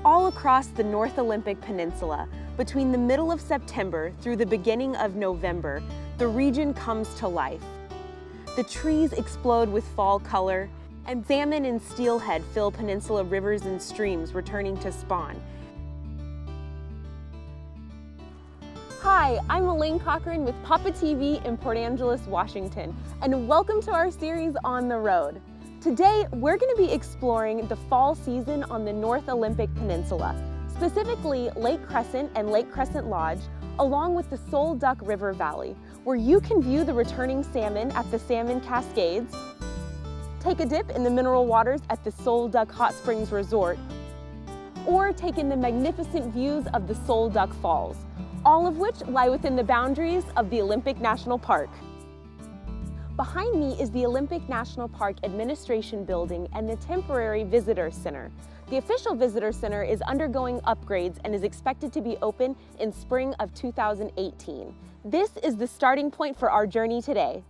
All across the North Olympic Peninsula, between the middle of September through the beginning of November, the region comes to life. The trees explode with fall color, and salmon and steelhead fill peninsula rivers and streams, returning to spawn. Hi, I'm Elaine Cochran with Papa TV in Port Angeles, Washington, and welcome to our series On the Road. Today, we're going to be exploring the fall season on the North Olympic Peninsula, specifically Lake Crescent and Lake Crescent Lodge, along with the Sol Duc River Valley, where you can view the returning salmon at the Salmon Cascades, take a dip in the mineral waters at the Sol Duc Hot Springs Resort, or take in the magnificent views of the Sol Duc Falls, all of which lie within the boundaries of the Olympic National Park. Behind me is the Olympic National Park Administration Building and the temporary Visitor Center. The official Visitor Center is undergoing upgrades and is expected to be open in spring of 2018. This is the starting point for our journey today.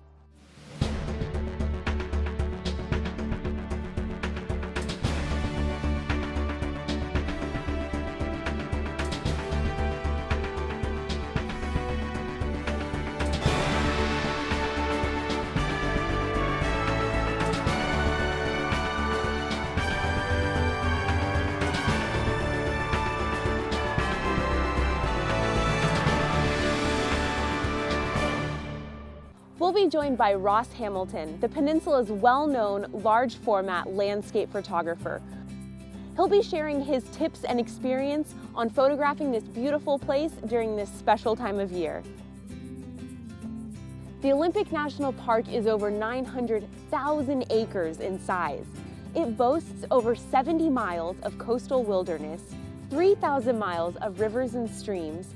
We'll be joined by Ross Hamilton, the peninsula's well-known large-format landscape photographer. He'll be sharing his tips and experience on photographing this beautiful place during this special time of year. The Olympic National Park is over 900,000 acres in size. It boasts over 70 miles of coastal wilderness, 3,000 miles of rivers and streams,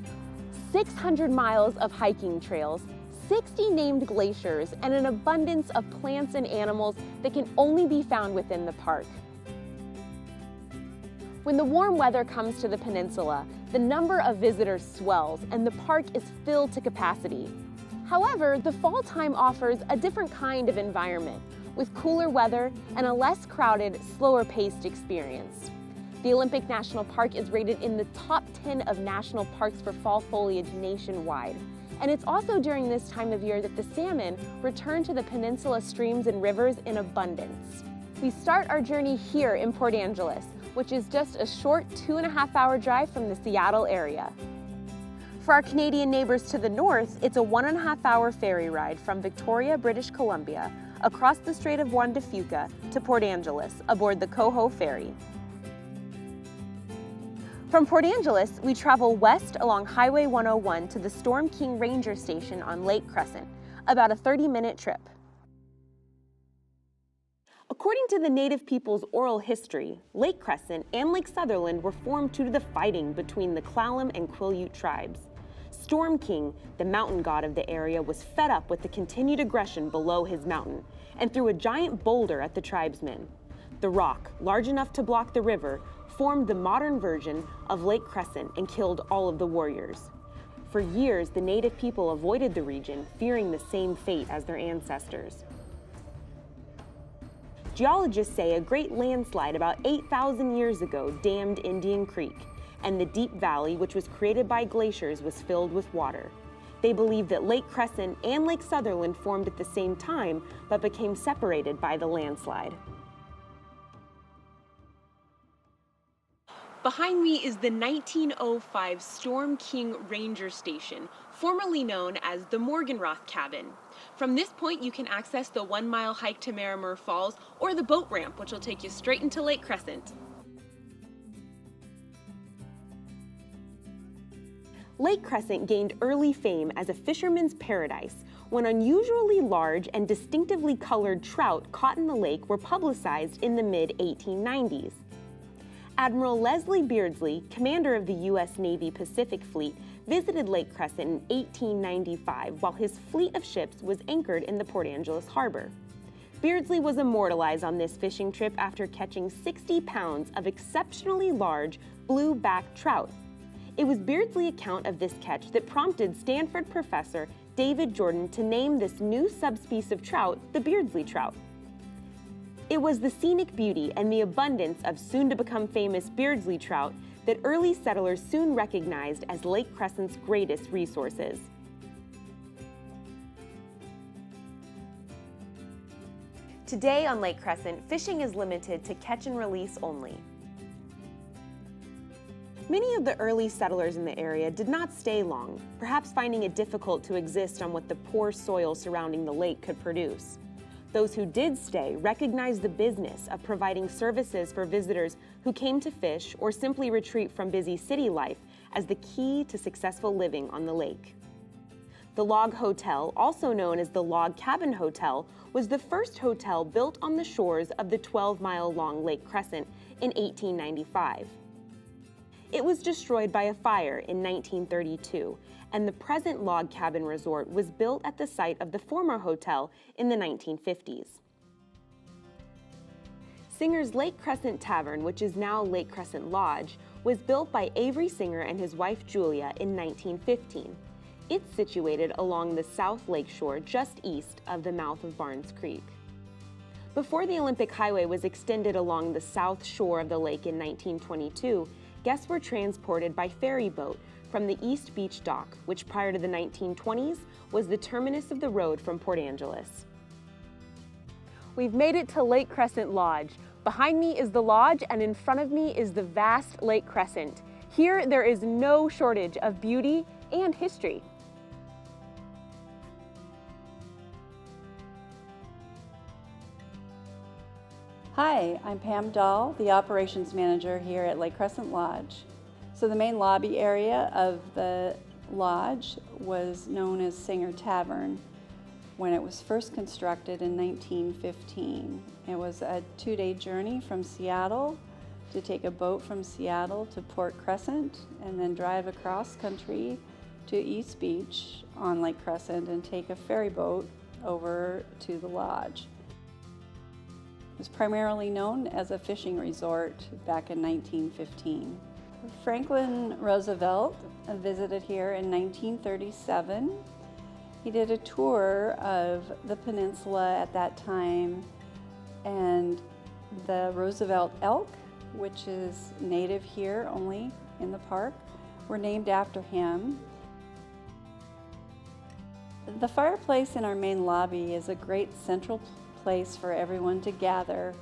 600 miles of hiking trails, 60 named glaciers, and an abundance of plants and animals that can only be found within the park. When the warm weather comes to the peninsula, the number of visitors swells and the park is filled to capacity. However, the fall time offers a different kind of environment, with cooler weather and a less crowded, slower-paced experience. The Olympic National Park is rated in the top 10 of national parks for fall foliage nationwide. And it's also during this time of year that the salmon return to the peninsula streams and rivers in abundance. We start our journey here in Port Angeles, which is just a short 2.5-hour drive from the Seattle area. For our Canadian neighbors to the north, it's a 1.5-hour ferry ride from Victoria, British Columbia, across the Strait of Juan de Fuca to Port Angeles aboard the Coho Ferry. From Port Angeles, we travel west along Highway 101 to the Storm King Ranger Station on Lake Crescent, about a 30-minute trip. According to the native people's oral history, Lake Crescent and Lake Sutherland were formed due to the fighting between the Clallam and Quileute tribes. Storm King, the mountain god of the area, was fed up with the continued aggression below his mountain and threw a giant boulder at the tribesmen. The rock, large enough to block the river, formed the modern version of Lake Crescent and killed all of the warriors. For years, the native people avoided the region, fearing the same fate as their ancestors. Geologists say a great landslide about 8,000 years ago dammed Indian Creek, and the deep valley, which was created by glaciers, was filled with water. They believe that Lake Crescent and Lake Sutherland formed at the same time, but became separated by the landslide. Behind me is the 1905 Storm King Ranger Station, formerly known as the Morgenroth Cabin. From this point, you can access the 1-mile hike to Marymount Falls or the boat ramp, which will take you straight into Lake Crescent. Lake Crescent gained early fame as a fisherman's paradise when unusually large and distinctively colored trout caught in the lake were publicized in the mid-1890s. Admiral Leslie Beardsley, commander of the U.S. Navy Pacific Fleet, visited Lake Crescent in 1895 while his fleet of ships was anchored in the Port Angeles harbor. Beardsley was immortalized on this fishing trip after catching 60 pounds of exceptionally large blue-backed trout. It was Beardsley's account of this catch that prompted Stanford professor David Jordan to name this new subspecies of trout the Beardsley trout. It was the scenic beauty and the abundance of soon-to-become famous Beardsley trout that early settlers soon recognized as Lake Crescent's greatest resources. Today on Lake Crescent, fishing is limited to catch and release only. Many of the early settlers in the area did not stay long, perhaps finding it difficult to exist on what the poor soil surrounding the lake could produce. Those who did stay recognized the business of providing services for visitors who came to fish or simply retreat from busy city life as the key to successful living on the lake. The Log Hotel, also known as the Log Cabin Hotel, was the first hotel built on the shores of the 12-mile-long Lake Crescent in 1895. It was destroyed by a fire in 1932, and the present Log Cabin Resort was built at the site of the former hotel in the 1950s. Singer's Lake Crescent Tavern, which is now Lake Crescent Lodge, was built by Avery Singer and his wife Julia in 1915. It's situated along the South Lake Shore just east of the mouth of Barnes Creek. Before the Olympic Highway was extended along the south shore of the lake in 1922, guests were transported by ferry boat from the East Beach Dock, which prior to the 1920s was the terminus of the road from Port Angeles. We've made it to Lake Crescent Lodge. Behind me is the lodge, and in front of me is the vast Lake Crescent. Here, there is no shortage of beauty and history. Hi, I'm Pam Dahl, the operations manager here at Lake Crescent Lodge. So the main lobby area of the lodge was known as Singer Tavern when it was first constructed in 1915. It was a 2-day journey from Seattle to take a boat from Seattle to Port Crescent and then drive across country to East Beach on Lake Crescent and take a ferry boat over to the lodge. It was primarily known as a fishing resort back in 1915. Franklin Roosevelt visited here in 1937. He did a tour of the peninsula at that time, and the Roosevelt elk, which is native here only in the park, were named after him. The fireplace in our main lobby is a great central place for everyone to gather,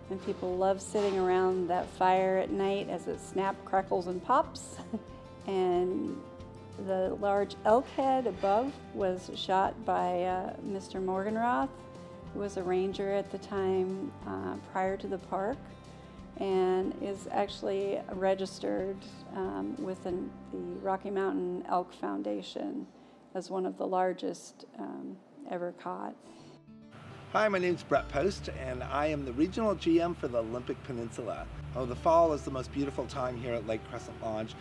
and people love sitting around that fire at night as it snaps, crackles, and pops. And the large elk head above was shot by Mr. Morgenroth, who was a ranger at the time prior to the park, and is actually registered with the Rocky Mountain Elk Foundation as one of the largest ever caught. Hi, my name's Brett Post, and I am the regional GM for the Olympic Peninsula. Oh, the fall is the most beautiful time here at Lake Crescent Lodge.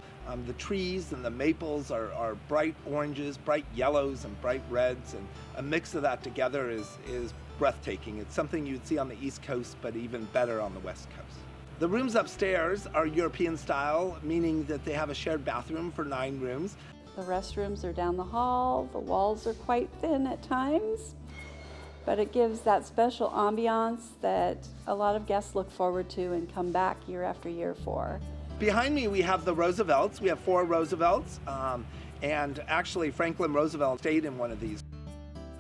The trees and the maples are bright oranges, bright yellows, and bright reds, and a mix of that together is breathtaking. It's something you'd see on the East Coast, but even better on the West Coast. The rooms upstairs are European style, meaning that they have a shared bathroom for 9 rooms. The restrooms are down the hall. The walls are quite thin at times, but it gives that special ambiance that a lot of guests look forward to and come back year after year for. Behind me we have the Roosevelts. We have 4 Roosevelts, and actually Franklin Roosevelt stayed in one of these.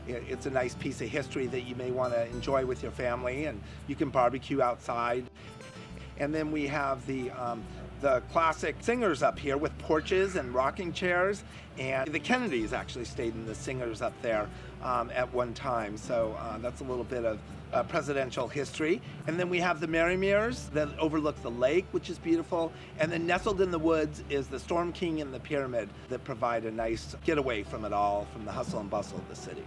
It's a nice piece of history that you may want to enjoy with your family, and you can barbecue outside. And then we have the classic Singers up here with porches and rocking chairs, and the Kennedys actually stayed in the Singers up there at one time, so that's a little bit of presidential history. And then we have the Merrymeres that overlook the lake, which is beautiful, and then nestled in the woods is the Storm King and the Pyramid that provide a nice getaway from it all, from the hustle and bustle of the city.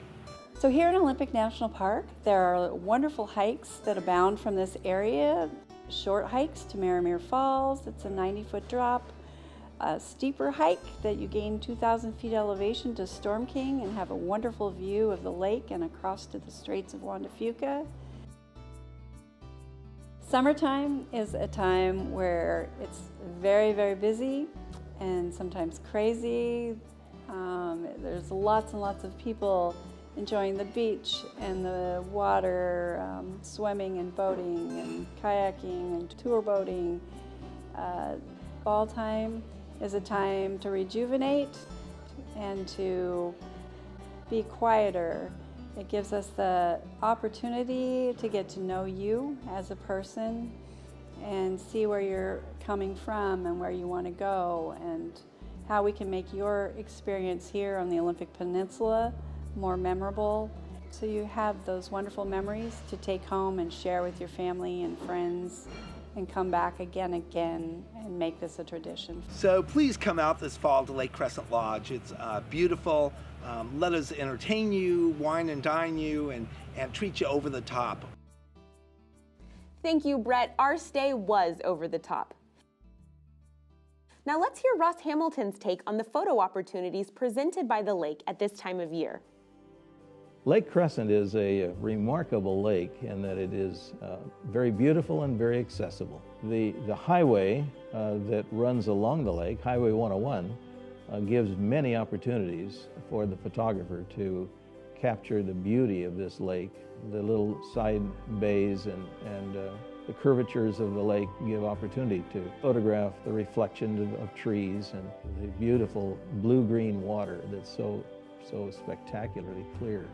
So here in Olympic National Park, there are wonderful hikes that abound from this area. Short hikes to Merrimer Falls, it's a 90-foot drop. A steeper hike that you gain 2,000 feet elevation to Storm King and have a wonderful view of the lake and across to the Straits of Juan de Fuca. Summertime is a time where it's very, very busy and sometimes crazy. There's lots and lots of people enjoying the beach and the water, swimming and boating and kayaking and tour boating. fall time is a time to rejuvenate and to be quieter. It gives us the opportunity to get to know you as a person and see where you're coming from and where you want to go and how we can make your experience here on the Olympic Peninsula more memorable. So you have those wonderful memories to take home and share with your family and friends and come back again and make this a tradition. So please come out this fall to Lake Crescent Lodge. It's beautiful. Let us entertain you, wine and dine you, and treat you over the top. Thank you, Brett. Our stay was over the top. Now let's hear Ross Hamilton's take on the photo opportunities presented by the lake at this time of year. Lake Crescent is a remarkable lake in that it is very beautiful and very accessible. The highway that runs along the lake, Highway 101, gives many opportunities for the photographer to capture the beauty of this lake. The little side bays and the curvatures of the lake give opportunity to photograph the reflection of trees and the beautiful blue-green water that's so spectacularly clear.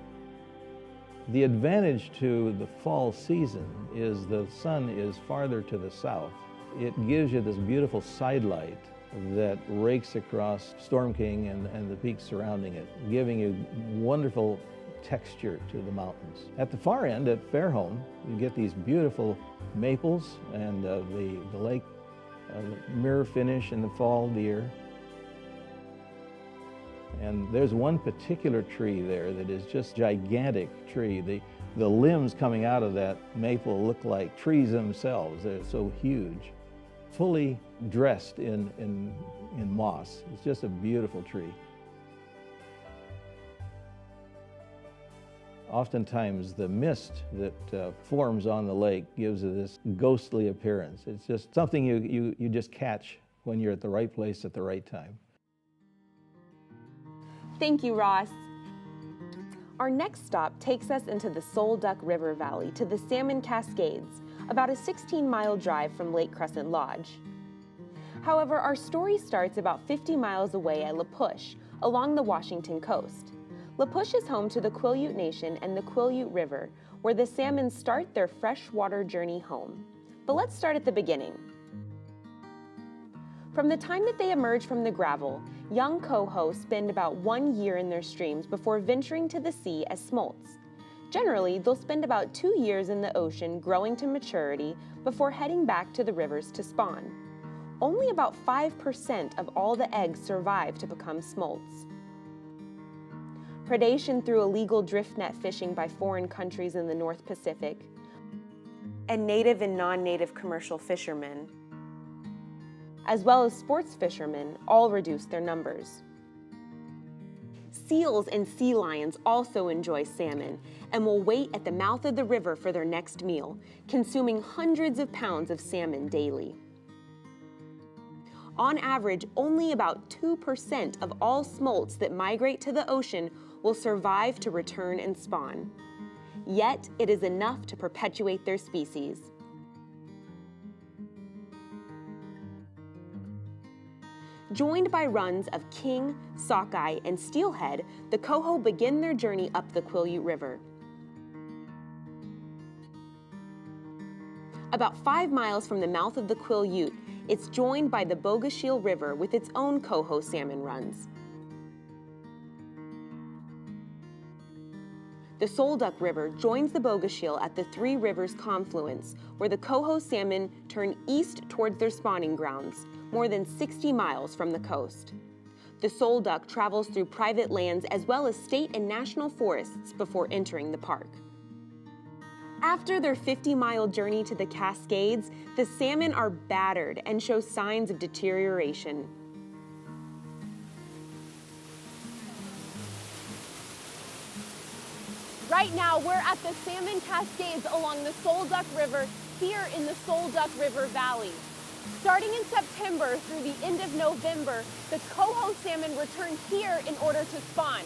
The advantage to the fall season is the sun is farther to the south. It gives you this beautiful sidelight that rakes across Storm King and the peaks surrounding it, giving you wonderful texture to the mountains. At the far end, at Fairholme, you get these beautiful maples and the lake mirror finish in the fall of the year. And there's one particular tree there that is just gigantic tree. The limbs coming out of that maple look like trees themselves. They're so huge, fully dressed in moss. It's just a beautiful tree. Oftentimes the mist that forms on the lake gives it this ghostly appearance. It's just something you just catch when you're at the right place at the right time. Thank you, Ross. Our next stop takes us into the Sol Duc River Valley to the Salmon Cascades, about a 16-mile drive from Lake Crescent Lodge. However, our story starts about 50 miles away at La Push, along the Washington coast. La Push is home to the Quileute Nation and the Quileute River, where the salmon start their freshwater journey home. But let's start at the beginning. From the time that they emerge from the gravel, young coho spend about 1 year in their streams before venturing to the sea as smolts. Generally, they'll spend about 2 years in the ocean growing to maturity before heading back to the rivers to spawn. Only about 5% of all the eggs survive to become smolts. Predation through illegal drift net fishing by foreign countries in the North Pacific, and native and non-native commercial fishermen, as well as sports fishermen, all reduce their numbers. Seals and sea lions also enjoy salmon and will wait at the mouth of the river for their next meal, consuming hundreds of pounds of salmon daily. On average, only about 2% of all smolts that migrate to the ocean will survive to return and spawn. Yet, it is enough to perpetuate their species. Joined by runs of king, sockeye, and steelhead, the coho begin their journey up the Quileute River. About 5 miles from the mouth of the Quileute, it's joined by the Bogachiel River with its own coho salmon runs. The Sol Duc River joins the Bogachiel at the Three Rivers confluence, where the coho salmon turn east towards their spawning grounds, more than 60 miles from the coast. The Sol Duc travels through private lands as well as state and national forests before entering the park. After their 50-mile journey to the Cascades, the salmon are battered and show signs of deterioration. Right now, we're at the Salmon Cascades along the Sol Duc River here in the Sol Duc River Valley. Starting in September through the end of November, the coho salmon return here in order to spawn.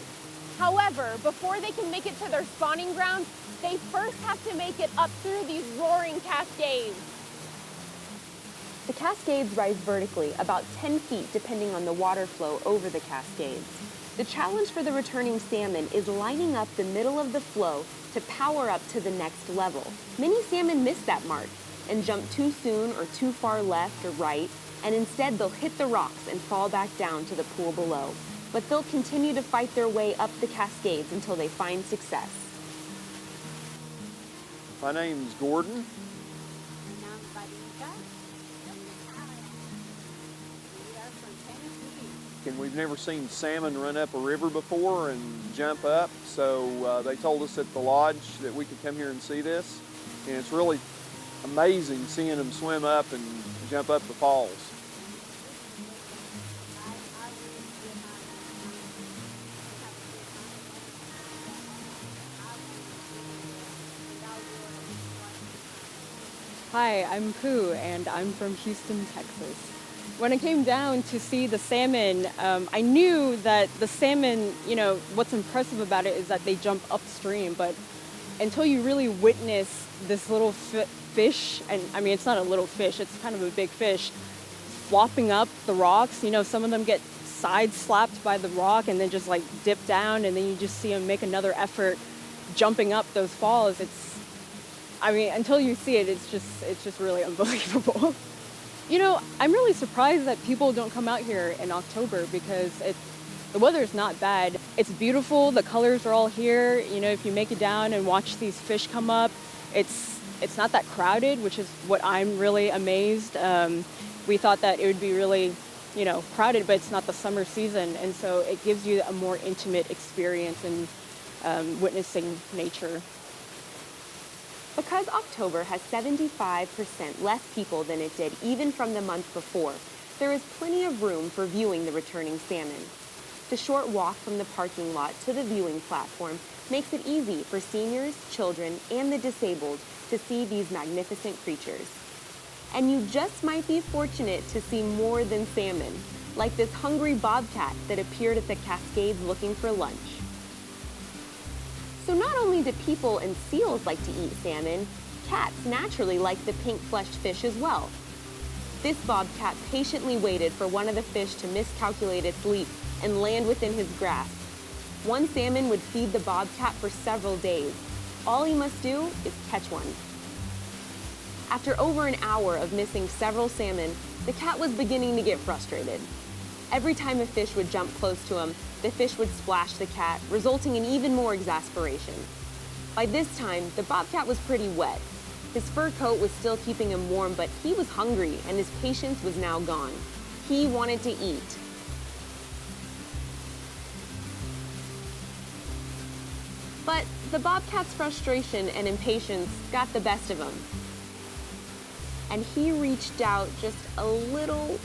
However, before they can make it to their spawning grounds, they first have to make it up through these roaring cascades. The Cascades rise vertically about 10 feet depending on the water flow over the Cascades. The challenge for the returning salmon is lining up the middle of the flow to power up to the next level. Many salmon miss that mark and jump too soon or too far left or right, and instead they'll hit the rocks and fall back down to the pool below. But they'll continue to fight their way up the Cascades until they find success. My name's Gordon. And we've never seen salmon run up a river before and jump up, so they told us at the lodge that we could come here and see this, and it's really amazing seeing them swim up and jump up the falls. Hi, I'm Pooh, and I'm from Houston, Texas. When I came down to see the salmon, I knew that the salmon, what's impressive about it is that they jump upstream, but until you really witness this little fish, and I mean, it's not a little fish, it's kind of a big fish, flopping up the rocks, some of them get side slapped by the rock and then just like dip down, and then you just see them make another effort jumping up those falls. Until you see it, it's just really unbelievable. I'm really surprised that people don't come out here in October because the weather is not bad. It's beautiful, the colors are all here. If you make it down and watch these fish come up, it's not that crowded, which is what I'm really amazed. We thought that it would be really, crowded, but it's not the summer season. And so it gives you a more intimate experience in witnessing nature. Because October has 75% less people than it did even from the month before, there is plenty of room for viewing the returning salmon. The short walk from the parking lot to the viewing platform makes it easy for seniors, children, and the disabled to see these magnificent creatures. And you just might be fortunate to see more than salmon, like this hungry bobcat that appeared at the Cascades looking for lunch. So not only do people and seals like to eat salmon, cats naturally like the pink-fleshed fish as well. This bobcat patiently waited for one of the fish to miscalculate its leap and land within his grasp. One salmon would feed the bobcat for several days. All he must do is catch one. After over an hour of missing several salmon, the cat was beginning to get frustrated. Every time a fish would jump close to him, the fish would splash the cat, resulting in even more exasperation. By this time, the bobcat was pretty wet. His fur coat was still keeping him warm, but he was hungry and his patience was now gone. He wanted to eat. But the bobcat's frustration and impatience got the best of him. And he reached out just a little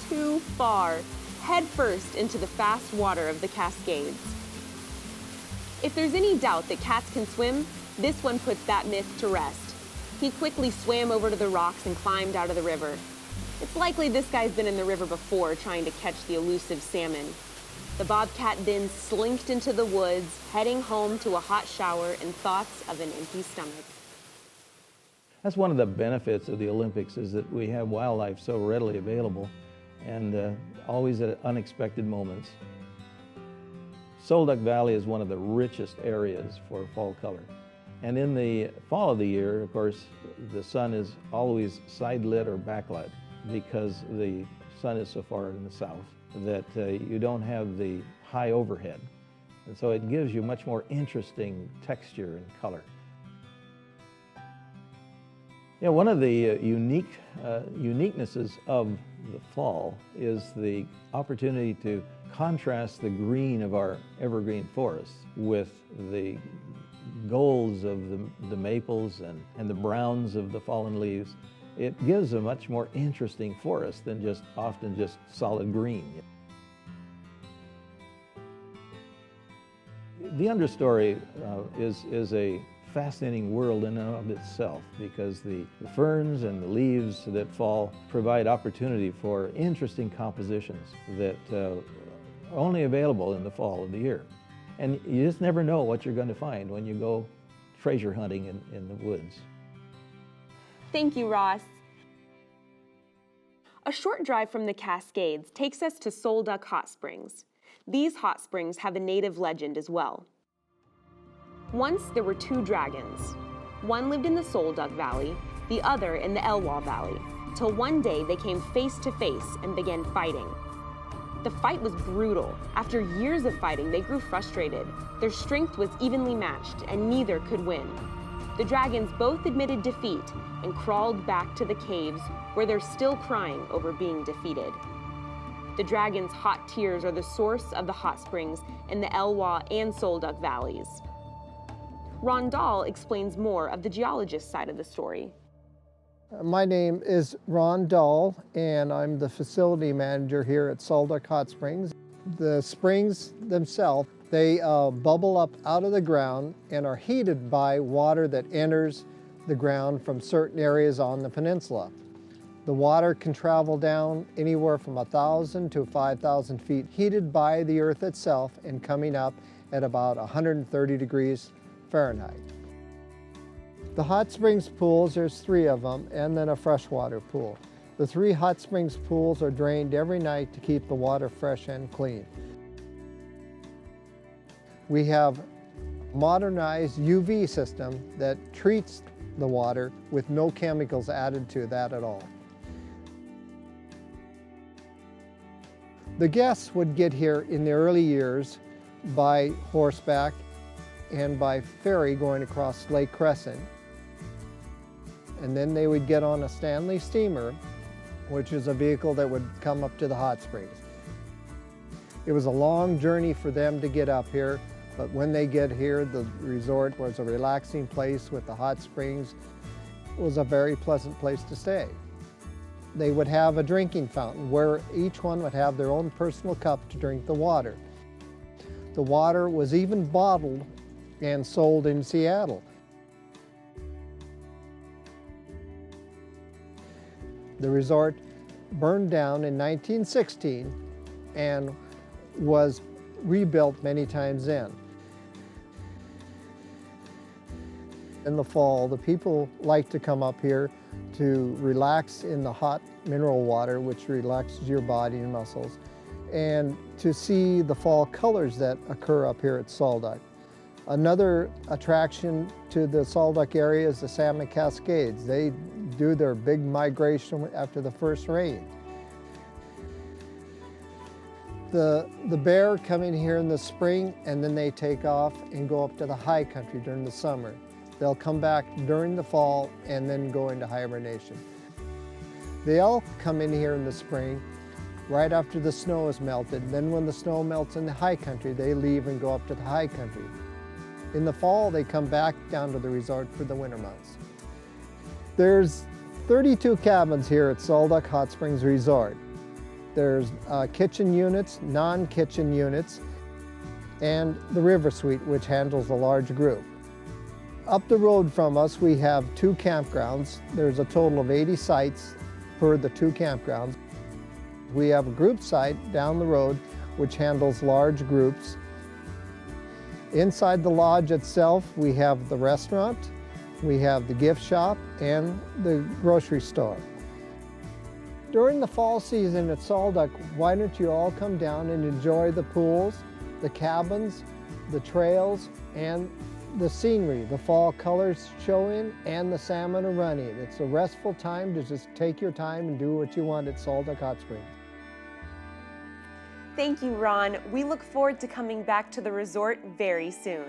too far, headfirst into the fast water of the Cascades. If there's any doubt that cats can swim, this one puts that myth to rest. He quickly swam over to the rocks and climbed out of the river. It's likely this guy's been in the river before trying to catch the elusive salmon. The bobcat then slinked into the woods, heading home to a hot shower and thoughts of an empty stomach. That's one of the benefits of the Olympics, is that we have wildlife so readily available and always at unexpected moments. Sol Duc Valley is one of the richest areas for fall color. And in the fall of the year, of course, the sun is always side-lit or backlit because the sun is so far in the south that you don't have the high overhead. And so it gives you much more interesting texture and color. Yeah, one of the uniquenesses of the fall is the opportunity to contrast the green of our evergreen forests with the golds of the maples and the browns of the fallen leaves. It gives a much more interesting forest than often just solid green. The understory is a fascinating world in and of itself, because the ferns and the leaves that fall provide opportunity for interesting compositions that are only available in the fall of the year. And you just never know what you're going to find when you go treasure hunting in the woods. Thank you, Ross. A short drive from the Cascades takes us to Sol Duc Hot Springs. These hot springs have a native legend as well. Once there were two dragons. One lived in the Sol Duc Valley, the other in the Elwha Valley, till one day they came face to face and began fighting. The fight was brutal. After years of fighting, they grew frustrated. Their strength was evenly matched, and neither could win. The dragons both admitted defeat and crawled back to the caves, where they're still crying over being defeated. The dragons' hot tears are the source of the hot springs in the Elwha and Sol Duc valleys. Ron Dahl explains more of the geologist side of the story. My name is Ron Dahl, and I'm the facility manager here at Sol Duc Hot Springs. The springs themselves, they bubble up out of the ground and are heated by water that enters the ground from certain areas on the peninsula. The water can travel down anywhere from 1,000 to 5,000 feet, heated by the earth itself and coming up at about 130 degrees Fahrenheit. The hot springs pools, there's 3 of them, and then a freshwater pool. The 3 hot springs pools are drained every night to keep the water fresh and clean. We have a modernized UV system that treats the water with no chemicals added to that at all. The guests would get here in the early years by horseback and by ferry going across Lake Crescent. And then they would get on a Stanley steamer, which is a vehicle that would come up to the hot springs. It was a long journey for them to get up here, but when they get here, the resort was a relaxing place with the hot springs. It was a very pleasant place to stay. They would have a drinking fountain where each one would have their own personal cup to drink the water. The water was even bottled and sold in Seattle. The resort burned down in 1916 and was rebuilt many times then. In the fall, the people like to come up here to relax in the hot mineral water, which relaxes your body and muscles, and to see the fall colors that occur up here at Sol Duc. Another attraction to the Sol Duc area is the Salmon Cascades. They do their big migration after the first rain. The bear come in here in the spring, and then they take off and go up to the high country during the summer. They'll come back during the fall and then go into hibernation. The elk come in here in the spring right after the snow is melted. Then when the snow melts in the high country, they leave and go up to the high country. In the fall, they come back down to the resort for the winter months. There's 32 cabins here at Sol Duc Hot Springs Resort. There's kitchen units, non-kitchen units, and the River Suite, which handles a large group. Up the road from us, we have 2 campgrounds. There's a total of 80 sites per the 2 campgrounds. We have a group site down the road, which handles large groups. Inside the lodge itself, we have the restaurant, we have the gift shop, and the grocery store. During the fall season at Sol Duc, why don't you all come down and enjoy the pools, the cabins, the trails, and the scenery. The fall colors show in and the salmon are running. It's a restful time to just take your time and do what you want at Sol Duc Hot Springs. Thank you, Ron. We look forward to coming back to the resort very soon.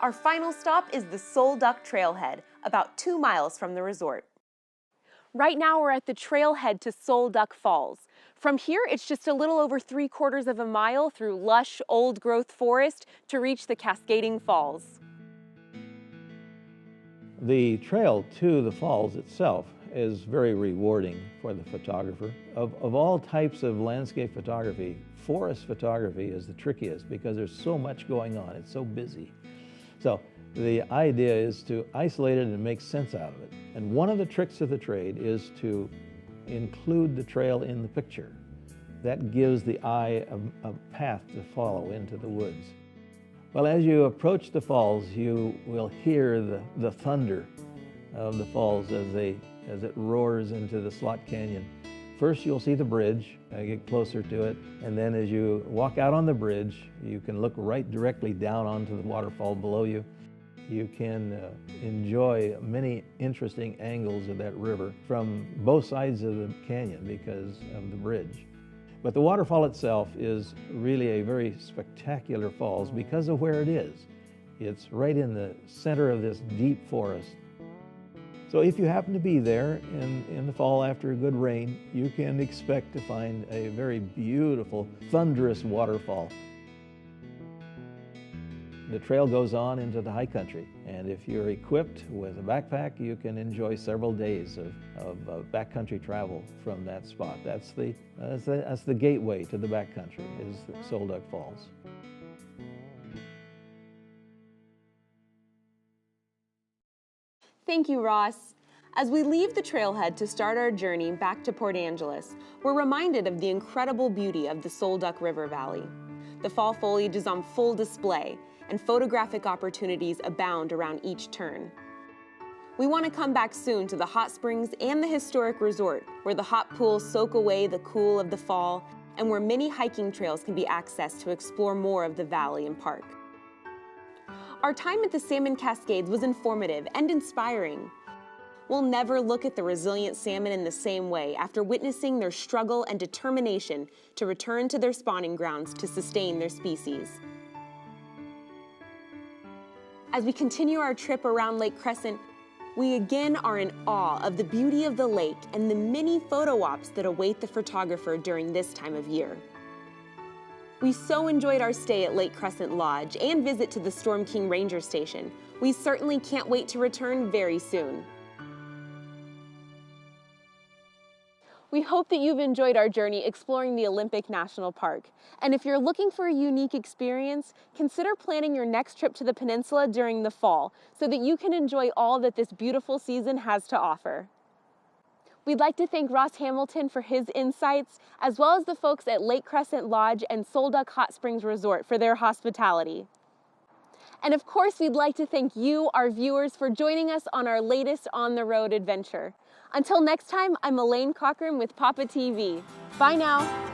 Our final stop is the Sol Duc Trailhead, about 2 miles from the resort. Right now we're at the trailhead to Sol Duc Falls. From here, it's just a little over 3/4 of a mile through lush, old-growth forest to reach the cascading falls. The trail to the falls itself is very rewarding for the photographer. Of all types of landscape photography, forest photography is the trickiest because there's so much going on. It's so busy. So the idea is to isolate it and make sense out of it. And one of the tricks of the trade is to include the trail in the picture. That gives the eye a path to follow into the woods. Well, as you approach the falls, you will hear the thunder of the falls as it roars into the Slot Canyon. First, you'll see the bridge, get closer to it, and then as you walk out on the bridge, you can look right directly down onto the waterfall below you. You can enjoy many interesting angles of that river from both sides of the canyon because of the bridge. But the waterfall itself is really a very spectacular falls because of where it is. It's right in the center of this deep forest. So if you happen to be there in the fall after a good rain, you can expect to find a very beautiful, thunderous waterfall. The trail goes on into the high country, and if you're equipped with a backpack, you can enjoy several days of backcountry travel from that spot. That's the gateway to the backcountry, is the Sol Duc Falls. Thank you, Ross. As we leave the trailhead to start our journey back to Port Angeles, we're reminded of the incredible beauty of the Sol Duc River Valley. The fall foliage is on full display, and photographic opportunities abound around each turn. We want to come back soon to the hot springs and the historic resort, where the hot pools soak away the cool of the fall, and where many hiking trails can be accessed to explore more of the valley and park. Our time at the Salmon Cascades was informative and inspiring. We'll never look at the resilient salmon in the same way after witnessing their struggle and determination to return to their spawning grounds to sustain their species. As we continue our trip around Lake Crescent, we again are in awe of the beauty of the lake and the many photo ops that await the photographer during this time of year. We so enjoyed our stay at Lake Crescent Lodge and visit to the Storm King Ranger Station. We certainly can't wait to return very soon. We hope that you've enjoyed our journey exploring the Olympic National Park. And if you're looking for a unique experience, consider planning your next trip to the peninsula during the fall so that you can enjoy all that this beautiful season has to offer. We'd like to thank Ross Hamilton for his insights, as well as the folks at Lake Crescent Lodge and Sol Duc Hot Springs Resort for their hospitality. And of course, we'd like to thank you, our viewers, for joining us on our latest On the Road adventure. Until next time, I'm Elaine Cochran with Papa TV. Bye now.